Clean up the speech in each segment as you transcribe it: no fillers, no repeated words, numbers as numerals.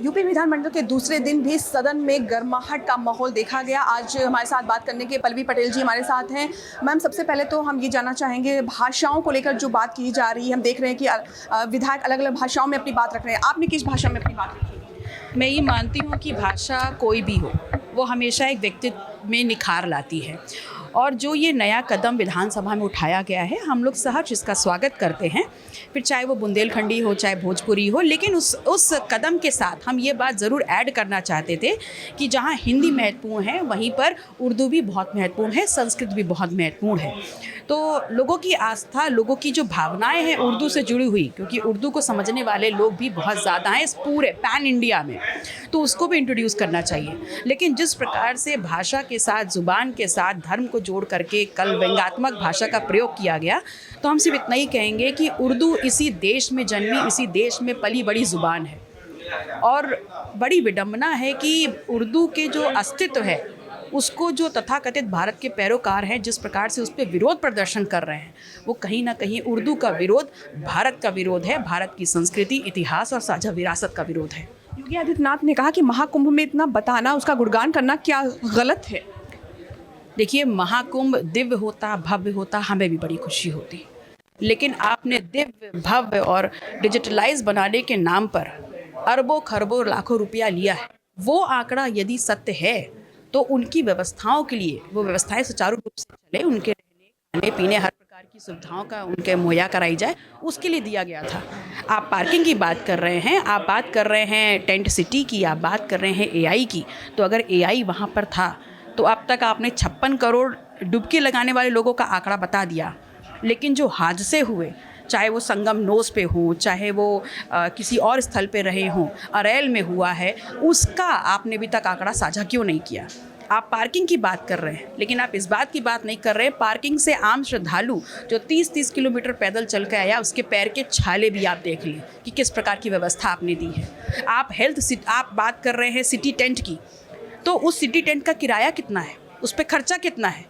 UP विधानमंडल के दूसरे दिन भी सदन में गर्माहट का माहौल देखा गया। आज हमारे साथ बात करने के पल्लवी पटेल जी हमारे साथ हैं। मैम, सबसे पहले तो हम ये जानना चाहेंगे, भाषाओं को लेकर जो बात की जा रही है, हम देख रहे हैं कि विधायक अलग अलग भाषाओं में अपनी बात रख रहे हैं। आपने किस भाषा में अपनी बात रखी? मैं ये मानती हूँ कि भाषा कोई भी हो, वो हमेशा एक व्यक्तित्व में निखार लाती है। और जो ये नया कदम विधानसभा में उठाया गया है, हम लोग सहर्ष इसका स्वागत करते हैं। फिर चाहे वो बुंदेलखंडी हो, चाहे भोजपुरी हो, लेकिन उस कदम के साथ हम ये बात ज़रूर ऐड करना चाहते थे कि जहाँ हिंदी महत्वपूर्ण है, वहीं पर उर्दू भी बहुत महत्वपूर्ण है, संस्कृत भी बहुत महत्वपूर्ण है। तो लोगों की आस्था, लोगों की जो भावनाएं हैं उर्दू से जुड़ी हुई, क्योंकि उर्दू को समझने वाले लोग भी बहुत ज़्यादा हैं इस पूरे पैन इंडिया में, तो उसको भी इंट्रोड्यूस करना चाहिए। लेकिन जिस प्रकार से भाषा के साथ, ज़ुबान के साथ धर्म को जोड़ करके कल व्यंग्यात्मक भाषा का प्रयोग किया गया, तो हम सिर्फ इतना ही कहेंगे कि उर्दू इसी देश में जन्मी, इसी देश में पली बड़ी ज़ुबान है। और बड़ी विडंबना है कि उर्दू के जो अस्तित्व है, उसको जो तथाकथित भारत के पैरोकार हैं, जिस प्रकार से उस पर विरोध प्रदर्शन कर रहे हैं, वो कहीं ना कहीं उर्दू का विरोध भारत का विरोध है, भारत की संस्कृति, इतिहास और साझा विरासत का विरोध है। योगी आदित्यनाथ ने कहा कि महाकुंभ में इतना बताना, उसका गुणगान करना क्या गलत है? देखिए, महाकुंभ दिव्य होता, भव्य होता, हमें भी बड़ी खुशी होती, लेकिन आपने दिव्य, भव्य और डिजिटलाइज बनाने के नाम पर अरबों खरबों लाखों रुपया लिया है। वो आंकड़ा यदि सत्य है तो उनकी व्यवस्थाओं के लिए वो व्यवस्थाएं सुचारू रूप से चले, उनके रहने, खाने पीने, हर प्रकार की सुविधाओं का उनके मुहैया कराई जाए, उसके लिए दिया गया था। आप पार्किंग की बात कर रहे हैं, आप बात कर रहे हैं टेंट सिटी की, आप बात कर रहे हैं एआई की। तो अगर एआई वहाँ पर था तो अब तक आपने 56 करोड़ डुबकी लगाने वाले लोगों का आंकड़ा बता दिया। लेकिन जो हादसे हुए, चाहे वो संगम नोस पे हो, चाहे वो किसी और स्थल पे रहे हों, अरैल में हुआ है, उसका आपने अभी तक आंकड़ा साझा क्यों नहीं किया? आप पार्किंग की बात कर रहे हैं, लेकिन आप इस बात की बात नहीं कर रहे पार्किंग से आम श्रद्धालु जो 30-30 किलोमीटर पैदल चल के आया, उसके पैर के छाले भी आप देख लें कि किस प्रकार की व्यवस्था आपने दी है। आप बात कर रहे हैं सिटी टेंट की, तो उस सिटी टेंट का किराया कितना है, उस पर खर्चा कितना है?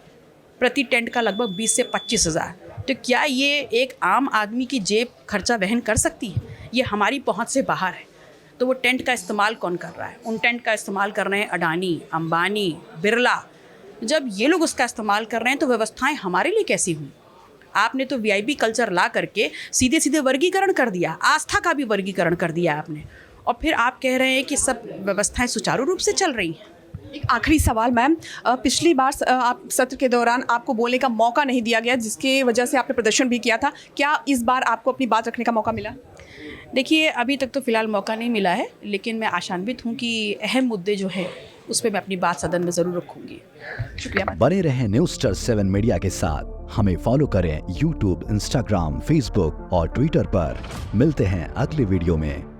प्रति टेंट का लगभग 20 से 25 हज़ार। तो क्या ये एक आम आदमी की जेब खर्चा वहन कर सकती है? ये हमारी पहुंच से बाहर है। तो वो टेंट का इस्तेमाल कौन कर रहा है? उन टेंट का इस्तेमाल कर रहे हैं अडानी, अंबानी, बिरला। जब ये लोग उसका इस्तेमाल कर रहे हैं तो व्यवस्थाएं हमारे लिए कैसी हुई? आपने तो वीआईपी कल्चर ला करके सीधे सीधे वर्गीकरण कर दिया, आस्था का भी वर्गीकरण कर दिया आपने, और फिर आप कह रहे हैं कि सब व्यवस्थाएं सुचारू रूप से चल रही हैं। एक आखिरी सवाल मैम, पिछली बार आप सत्र के दौरान आपको बोलने का मौका नहीं दिया गया, जिसकी वजह से आपने प्रदर्शन भी किया था। क्या इस बार आपको अपनी बात रखने का मौका मिला? देखिए, अभी तक तो फिलहाल मौका नहीं मिला है, लेकिन मैं आशान्वित हूँ कि अहम मुद्दे जो है उस पर मैं अपनी बात सदन में ज़रूर रखूँगी। शुक्रिया। बने रहें Newstar 7 मीडिया के साथ। हमें फॉलो करें YouTube, Instagram, Facebook और Twitter पर। मिलते हैं अगले वीडियो में।